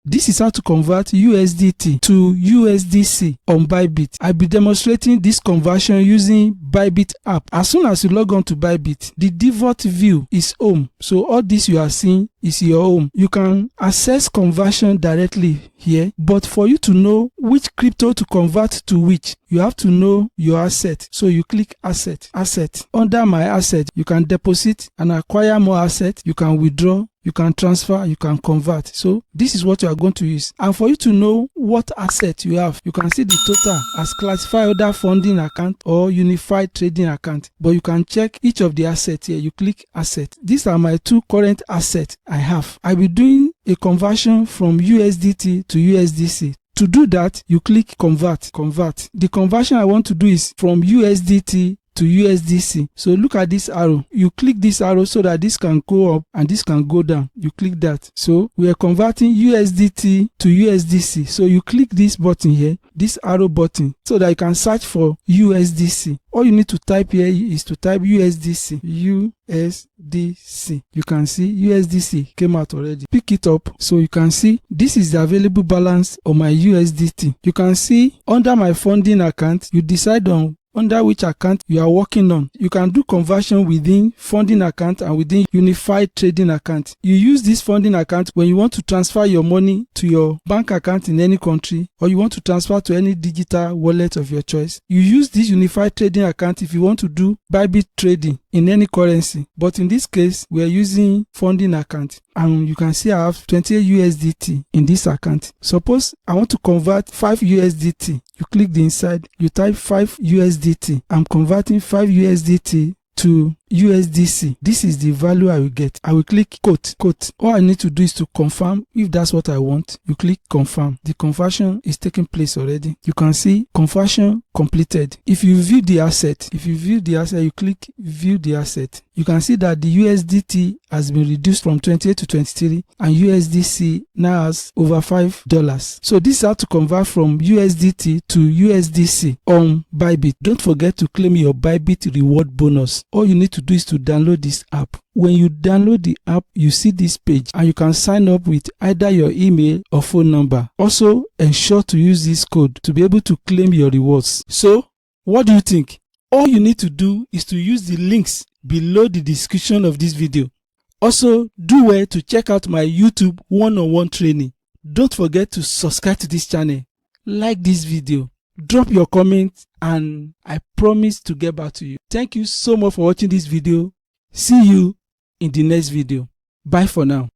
This is how to convert USDT to USDC on Bybit. I'll be demonstrating this conversion using Bybit app. As soon as you log on to Bybit, the default view is home. So all this you are seeing is your home. You can access conversion directly here, but for you to know which crypto to convert to which, you have to know your asset. So you click asset. Under my asset, you can deposit and acquire more assets. You can withdraw, you can transfer, you can convert. So this is what you are going to use. And for you to know what asset you have, you can see the total as classified order funding account or unified trading account. But you can check each of the assets here. You click asset. These are my two current assets I have. I will be doing a conversion from USDT to USDC. To do that, you click convert. The conversion I want to do is from USDT to USDC. So look at this arrow. You click this arrow so that this can go up and this can go down. You click that. So we are converting USDT to USDC. So you click this button here, this arrow button, so that you can search for USDC. All you need to type here is to type USDC. USDC. You can see USDC came out already. Pick it up so you can see this is the available balance on my USDT. You can see under my funding account, you decide on under which account you are working on. You can do conversion within funding account and within unified trading account. You use this funding account when you want to transfer your money to your bank account in any country, or you want to transfer to any digital wallet of your choice. You use this unified trading account if you want to do Bybit trading in any currency. But in this case, we are using funding account. And you can see I have 28 USDT in this account. Suppose I want to convert 5 USDT. You click the inside, you type 5 USDT. I'm converting 5 USDT to USDC. This is the value I will get. I will click quote. All I need to do is to confirm if that's what I want. You click confirm. The conversion is taking place already. You can see conversion completed. If you view the asset, you click view the asset. You can see that the USDT has been reduced from 28 to 23 and USDC now has over $5. So this is how to convert from USDT to USDC on Bybit. Don't forget to claim your Bybit reward bonus. All you need to do is to download this app. When you download the app, you see this page and you can sign up with either your email or phone number. Also, ensure to use this code to be able to claim your rewards. So, what do you think? All you need to do is to use the links below the description of this video. Also, do well to check out my YouTube one-on-one training. Don't forget to subscribe to this channel, like this video, drop your comments, and I promise to get back to you. Thank you so much for watching this video. See you in the next video. Bye for now.